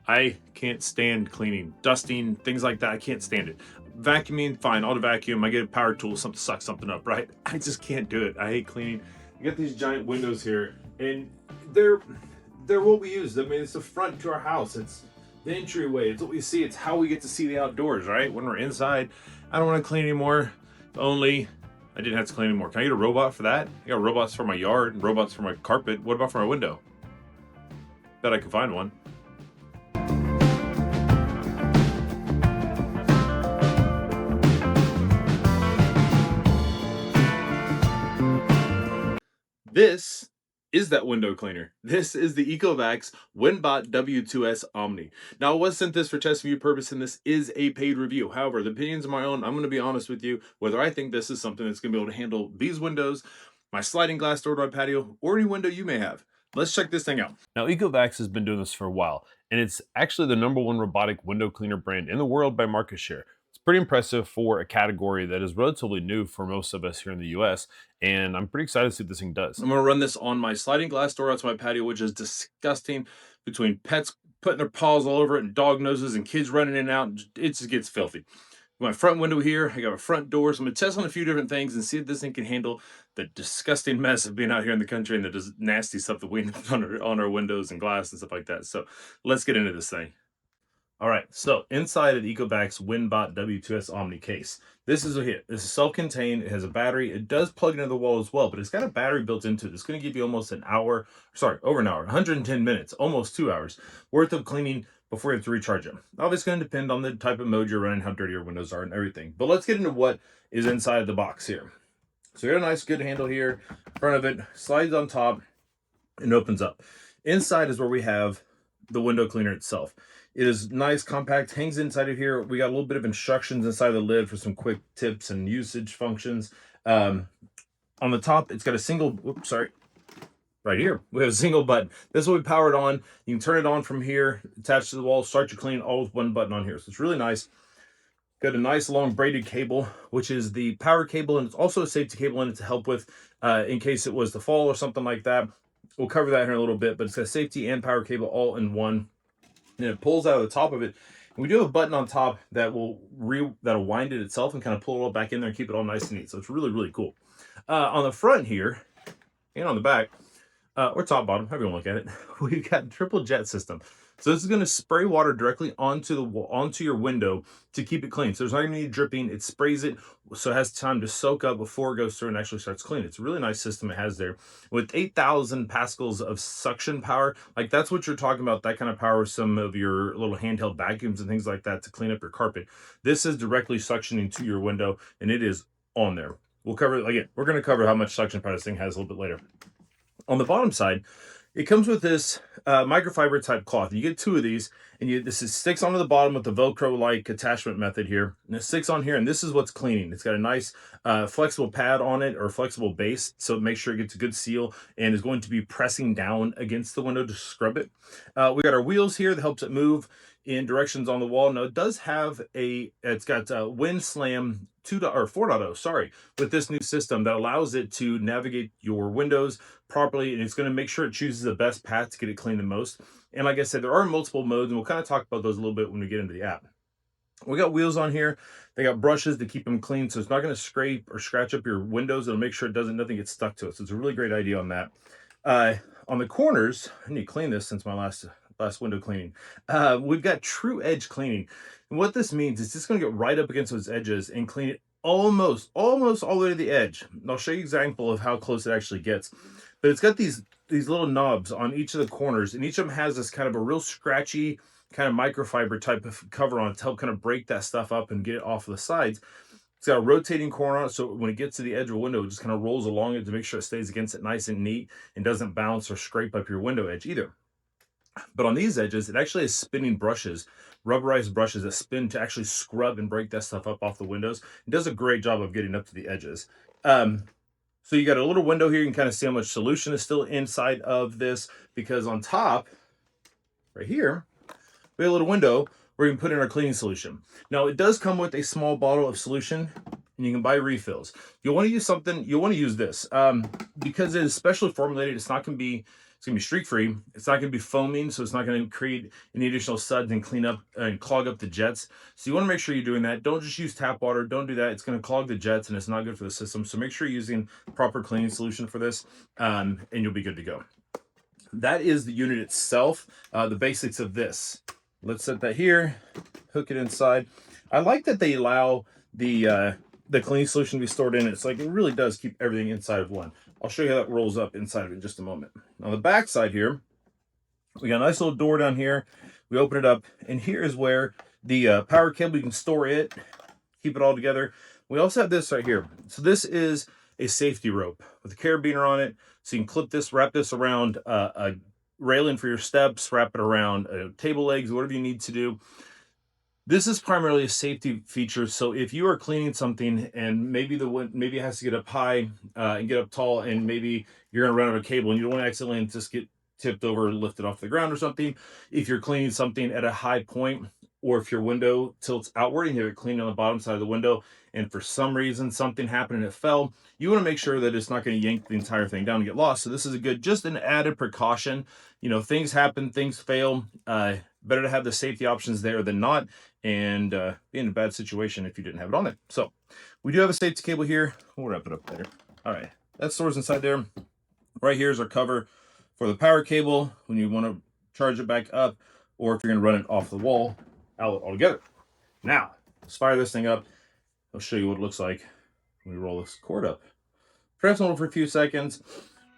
I can't stand cleaning, dusting, things like that. I can't stand it. Vacuuming, fine, I'll vacuum. I get a power tool, something to suck something up, right? I just can't do it. I hate cleaning. You got these giant windows here, and they're what we use. I mean, it's the front to our house. It's the entryway. It's what we see. It's how we get to see the outdoors, right? When we're inside, I don't want to clean anymore. If only I didn't have to clean anymore. Can I get a robot for that? I got robots for my yard and robots for my carpet. What about for my window? Bet I can find one. This is that window cleaner. This is the ECOVACS Winbot W2S Omni. Now, I was sent this for test review purpose, and this is a paid review. However, the opinions are my own. I'm going to be honest with you, whether I think this is something that's going to be able to handle these windows, my sliding glass door to my patio, or any window you may have. Let's check this thing out. Now, ECOVACS has been doing this for a while, and it's actually the #1 robotic window cleaner brand in the world by market share. It's pretty impressive for a category that is relatively new for most of us here in the US, and I'm pretty excited to see what this thing does. I'm going to run this on my sliding glass door out to my patio, which is disgusting, between pets putting their paws all over it and dog noses and kids running in and out. It just gets filthy. My front window here, I got a front door, so I'm going to test on a few different things and see if this thing can handle the disgusting mess of being out here in the country and the nasty stuff that we have on our windows and glass and stuff like that. So let's get into this thing. All right, so inside of the ECOVACS Winbot W2S Omni case, this is a hit. This is self-contained. It has a battery. It does plug into the wall as well, but it's got a battery built into it. It's going to give you almost an hour, over an hour, 110 minutes, almost 2 hours worth of cleaning before you have to recharge it. Obviously, it's going to depend on the type of mode you're running, how dirty your windows are, and everything. But let's get into what is inside the box here. So you got a nice, good handle here. Front of it slides on top and opens up. Inside is where we have the window cleaner itself. It is nice, compact, hangs inside of here. We got a little bit of instructions inside the lid for some quick tips and usage functions. On the top, it's got a single, right here, we have a single button. This will be powered on. You can turn it on from here, attached to the wall, start your clean, all with one button on here. So it's really nice. Got a nice long braided cable, which is the power cable, and it's also a safety cable in it to help with, in case it was to fall or something like that. We'll cover that here in a little bit, but it's got safety and power cable all in one. And it pulls out of the top of it. And we do have a button on top that will wind it itself and kind of pull it all back in there and keep it all nice and neat. So it's really, really cool. On the front here and on the back, or top bottom, however you want to look at it, we've got a triple jet system. So this is going to spray water directly onto your window to keep it clean. So there's not going to be dripping. It sprays it so it has time to soak up before it goes through and actually starts cleaning. It's a really nice system it has there. With 8,000 Pascals of suction power, like that's what you're talking about, that kind of power, some of your little handheld vacuums and things like that to clean up your carpet. This is directly suctioning to your window, and it is on there. We'll cover, again, we're going to cover how much suction power this thing has a little bit later. On the bottom side, it comes with this microfiber type cloth. You get 2 of these, and this sticks onto the bottom with the Velcro-like attachment method here. And it sticks on here, and this is what's cleaning. It's got a nice flexible pad on it, or flexible base, so make sure it gets a good seal and is going to be pressing down against the window to scrub it. We got our wheels here that helps it move in directions on the wall. Now it does have it's got Wind Slam 4.0, with this new system that allows it to navigate your windows properly, and it's going to make sure it chooses the best path to get it clean the most. And like I said, there are multiple modes, and we'll kind of talk about those a little bit when we get into the app. We got wheels on here. They got brushes to keep them clean, so it's not going to scrape or scratch up your windows. It'll make sure nothing gets stuck to it. So it's a really great idea on that. On the corners, I need to clean this since my last window cleaning. We've got TrueEdge cleaning. And what this means is it's going to get right up against those edges and clean it almost all the way to the edge. And I'll show you an example of how close it actually gets. But it's got these little knobs on each of the corners, and each of them has this kind of a real scratchy kind of microfiber type of cover on it to help kind of break that stuff up and get it off of the sides. It's got a rotating corner on it, so when it gets to the edge of a window, it just kind of rolls along it to make sure it stays against it nice and neat and doesn't bounce or scrape up your window edge either. But on these edges, it actually has spinning brushes, rubberized brushes that spin to actually scrub and break that stuff up off the windows. It does a great job of getting up to the edges. So you got a little window here. You can kind of see how much solution is still inside of this, because on top, right here, we have a little window where you can put in our cleaning solution. Now, it does come with a small bottle of solution, and you can buy refills. You'll want to use this because it is specially formulated. It's not going to be It's gonna be streak free. It's not gonna be foaming, so it's not gonna create any additional suds and clean up and clog up the jets. So you wanna make sure you're doing that. Don't just use tap water. Don't do that. It's gonna clog the jets and it's not good for the system. So make sure you're using proper cleaning solution for this, and you'll be good to go. That is the unit itself, the basics of this. Let's set that here, hook it inside. I like that they allow the cleaning solution to be stored in it. It's like it really does keep everything inside of one. I'll show you how that rolls up inside of it in just a moment. On the back side here, we got a nice little door down here. We open it up, and here is where the power cable, you can store it, keep it all together. We also have this right here. So this is a safety rope with a carabiner on it. So you can clip this, wrap this around a railing for your steps, wrap it around table legs, whatever you need to do. This is primarily a safety feature. So if you are cleaning something and maybe it has to get up high and get up tall, and maybe you're gonna run out of cable and you don't want to accidentally just get tipped over, lifted off the ground or something. If you're cleaning something at a high point, or if your window tilts outward and you have it cleaned on the bottom side of the window, and for some reason something happened and it fell, you want to make sure that it's not going to yank the entire thing down and get lost. So this is a good, just an added precaution. You know, things happen, things fail. Better to have the safety options there than not, and be in a bad situation if you didn't have it on there. So we do have a safety cable here. We'll wrap it up later. All right, that stores inside there. Right here is our cover for the power cable when you want to charge it back up, or if you're going to run it off the wall outlet altogether. Now, let's fire this thing up. I'll show you what it looks like when we roll this cord up. Press on it for a few seconds.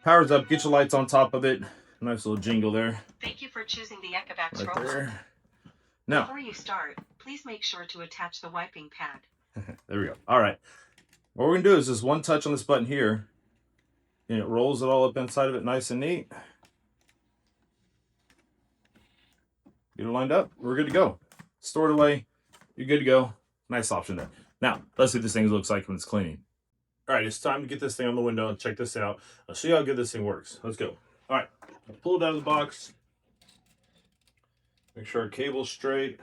Powers up. Get your lights on top of it. Nice little jingle there. Thank you for choosing the ECOVACS Right roller. there. Now, Before you start, please make sure to attach the wiping pad. there we go. All right. What we're going to do is just one touch on this button here, and it rolls it all up inside of it nice and neat. Get it lined up. We're good to go. Store it away. You're good to go. Nice option there. Now, let's see what this thing looks like when it's cleaning. All right, it's time to get this thing on the window and check this out. I'll show you how good this thing works. Let's go. All right, pull it out of the box. Make sure our cable's straight.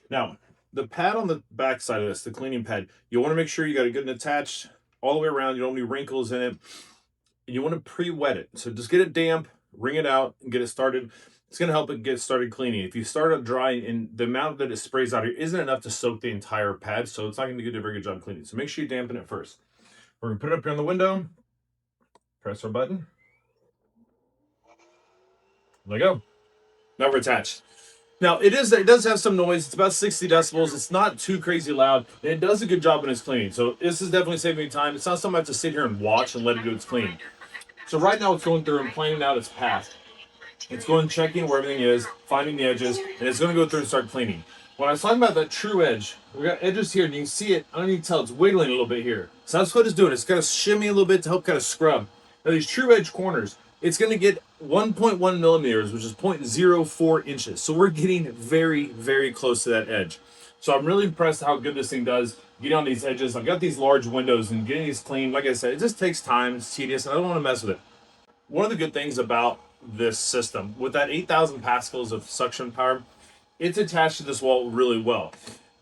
Now, the pad on the back side of this, the cleaning pad, you want to make sure you got it good and attached all the way around. You don't have any wrinkles in it. And you want to pre-wet it. So just get it damp, wring it out, and get it started. It's going to help it get started cleaning. If you start it dry, and the amount that it sprays out here isn't enough to soak the entire pad, so it's not going to do a very good job cleaning. So make sure you dampen it first. We're going to put it up here on the window. Press our button. There we go. Now we're attached. Now it does have some noise. It's about 60 decibels. It's not too crazy loud, and it does a good job when it's cleaning. So this is definitely saving me time. It's not something I have to sit here and watch and let it do its cleaning. So right now it's going through and planning out its path. It's going checking where everything is, finding the edges, and it's going to go through and start cleaning. When I was talking about that TrueEdge, we got edges here, and you can see it. I don't need to tell, it's wiggling a little bit here. So that's what it's doing. It's got to shimmy a little bit to help kind of scrub. Now these TrueEdge corners, it's going to get 1.1 millimeters, which is 0.04 inches. So we're getting very, very close to that edge. So I'm really impressed how good this thing does. Getting on these edges. I've got these large windows, and getting these clean, like I said, it just takes time. It's tedious, and I don't want to mess with it. One of the good things about this system, with that 8,000 pascals of suction power, it's attached to this wall really well.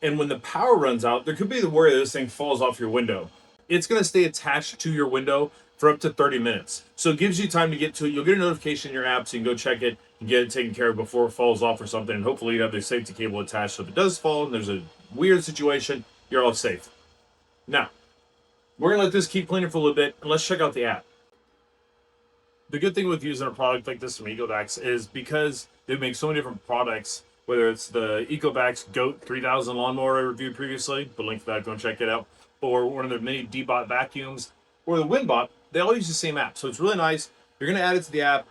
And when the power runs out, there could be the worry that this thing falls off your window. It's going to stay attached to your window for up to 30 minutes. So it gives you time to get to it. You'll get a notification in your app, so you can go check it and get it taken care of before it falls off or something. And hopefully you have the safety cable attached, so if it does fall and there's a weird situation, you're all safe. Now, we're going to let this keep cleaning for a little bit, and let's check out the app. The good thing with using a product like this from ECOVACS is because they make so many different products, whether it's the ECOVACS GOAT 3000 lawnmower I reviewed previously, the link for that, go and check it out, or one of their mini D-Bot vacuums, or the Winbot, they all use the same app. So it's really nice. You're going to add it to the app,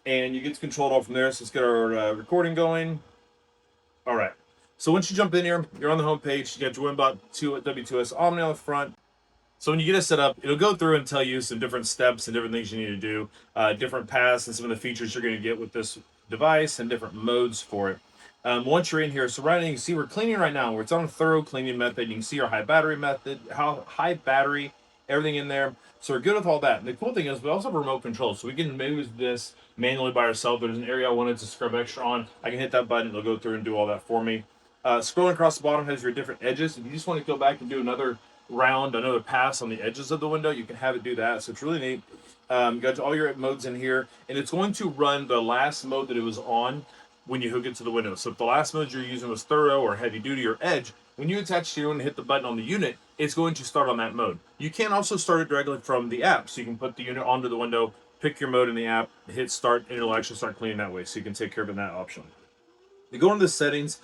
and you get to control it all from there. So let's get our recording going. All right. So once you jump in here, you're on the home page. You got your Winbot W2S Omni on the front. So when you get it set up, it'll go through and tell you some different steps and different things you need to do, different paths and some of the features you're going to get with this device and different modes for it. Once you're in here, so right now you can see we're cleaning right now. Where it's on a thorough cleaning method. You can see our high battery method, how high battery, everything in there. So we're good with all that. And the cool thing is we also have remote control. So we can move this manually by ourselves. There's an area I wanted to scrub extra on. I can hit that button. It'll go through and do all that for me. Scrolling across the bottom has your different edges. If you just want to go back and do another round, another pass on the edges of the window, you can have it do that. So it's really neat. Got all your modes in here, and it's going to run the last mode that it was on when you hook it to the window. So if the last mode you're using was thorough or heavy duty or edge, when you attach to your and hit the button on the unit, it's going to start on that mode. You can also start it directly from the app, so you can put the unit onto the window, pick your mode in the app, hit start, and it'll actually start cleaning that way. So you can take care of it in that option. You go into the settings.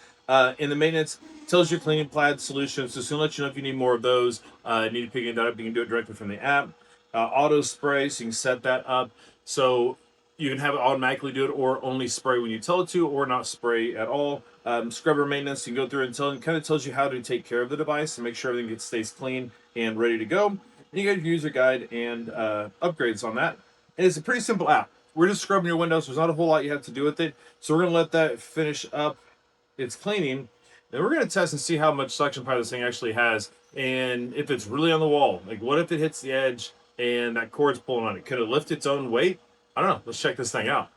In the maintenance, tells you cleaning plaid solutions. So it's gonna let you know if you need more of those. Need to pick it up, you can do it directly from the app. Auto spray, so you can set that up. So you can have it automatically do it, or only spray when you tell it to, or not spray at all. Scrubber maintenance, you can go through and kind of tells you how to take care of the device and make sure everything stays clean and ready to go. And you got your user guide and upgrades on that. And it's a pretty simple app. We're just scrubbing your windows. There's not a whole lot you have to do with it. So we're going to let that finish up its cleaning. Then we're going to test and see how much suction power this thing actually has. And if it's really on the wall. Like, what if it hits the edge and that cord's pulling on it? Could it lift its own weight? I don't know. Let's check this thing out.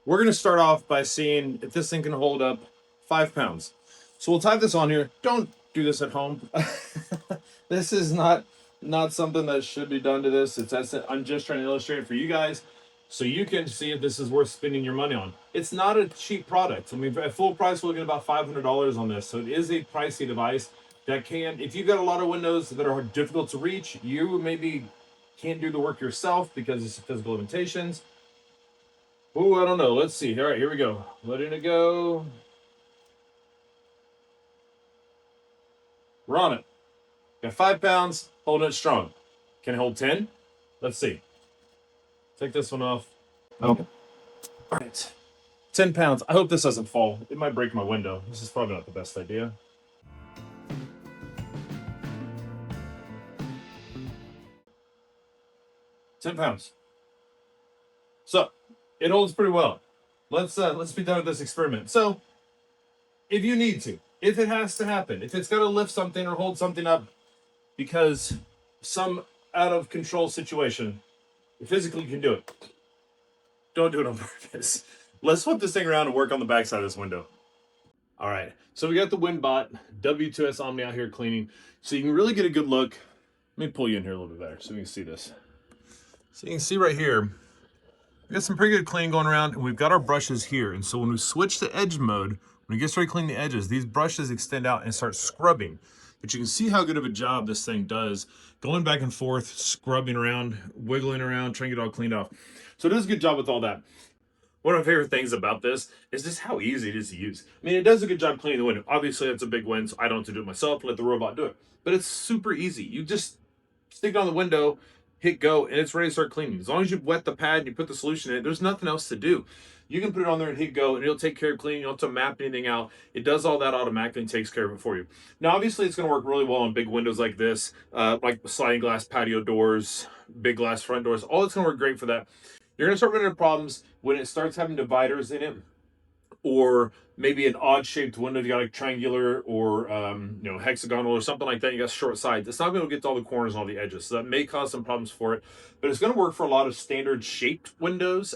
We're going to start off by seeing if this thing can hold up 5 pounds. So we'll type this on here. Don't do this at home. This is not something that should be done to this. I'm just trying to illustrate it for you guys, so you can see if this is worth spending your money on. It's not a cheap product. I mean, at full price, we're looking at about $500 on this. So it is a pricey device that can, if you've got a lot of windows that are difficult to reach, you maybe can't do the work yourself because of physical limitations. Oh, I don't know. Let's see. All right, here we go. Letting it go. We're on it. Got 5 pounds, holding it strong. Can it hold 10? Let's see. Take this one off. Oh. All right. 10 pounds. I hope this doesn't fall. It might break my window. This is probably not the best idea. £10. So it holds pretty well. Let's be done with this experiment. So if you need to, if it has to happen, if it's got to lift something or hold something up because some out of control situation, you physically can do it. Don't do it on purpose. Let's flip this thing around and work on the back side of this window. All right, so we got the Winbot W2S Omni out here cleaning, so you can really get a good look. Let me pull you in here a little bit better so we can see this. So you can see right here, we got some pretty good cleaning going around, and we've got our brushes here. And so when we switch to edge mode, when we get started cleaning the edges, these brushes extend out and start scrubbing. But you can see how good of a job this thing does, going back and forth, scrubbing around, wiggling around, trying to get it all cleaned off. So it does a good job with all that. One of my favorite things about this is just how easy it is to use. I mean, it does a good job cleaning the window. Obviously, that's a big win, so I don't have to do it myself, let the robot do it. But it's super easy. You just stick it on the window, hit go, and it's ready to start cleaning. As long as you wet the pad and you put the solution in it, there's nothing else to do. You can put it on there and hit go, and it'll take care of cleaning. You don't have to map anything out. It does all that automatically and takes care of it for you. Now, obviously, it's going to work really well on big windows like this, like sliding glass patio doors, big glass front doors. All it's going to work great for that. You're going to start running into problems when it starts having dividers in it, or maybe an odd-shaped window. You got like triangular or hexagonal or something like that. You got short sides. It's not going to get to all the corners and all the edges, so that may cause some problems for it. But it's going to work for a lot of standard-shaped windows.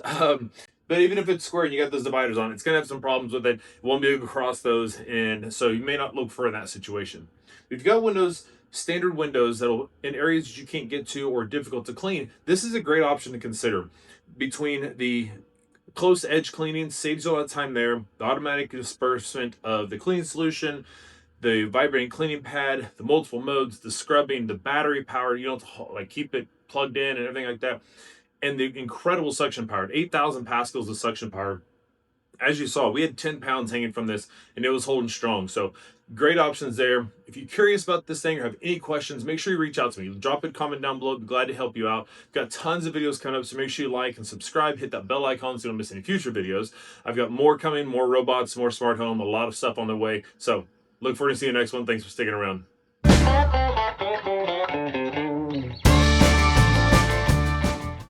But even if it's square and you got those dividers on, it's going to have some problems with it. It won't be able to cross those, and so you may not look for in that situation. If you've got windows, standard windows that'll in areas that you can't get to or difficult to clean, this is a great option to consider. Between the close edge cleaning, saves you a lot of time there, the automatic disbursement of the cleaning solution, the vibrating cleaning pad, the multiple modes, the scrubbing, the battery power, you don't have to like keep it plugged in and everything like that, and the incredible suction power, 8,000 pascals of suction power. As you saw, we had 10 pounds hanging from this, and it was holding strong. So great options there. If you're curious about this thing or have any questions, make sure you reach out to me. Drop a comment down below. I'd be glad to help you out. Got tons of videos coming up, so make sure you like and subscribe. Hit that bell icon so you don't miss any future videos. I've got more coming, more robots, more smart home, a lot of stuff on the way. So look forward to seeing you next one. Thanks for sticking around.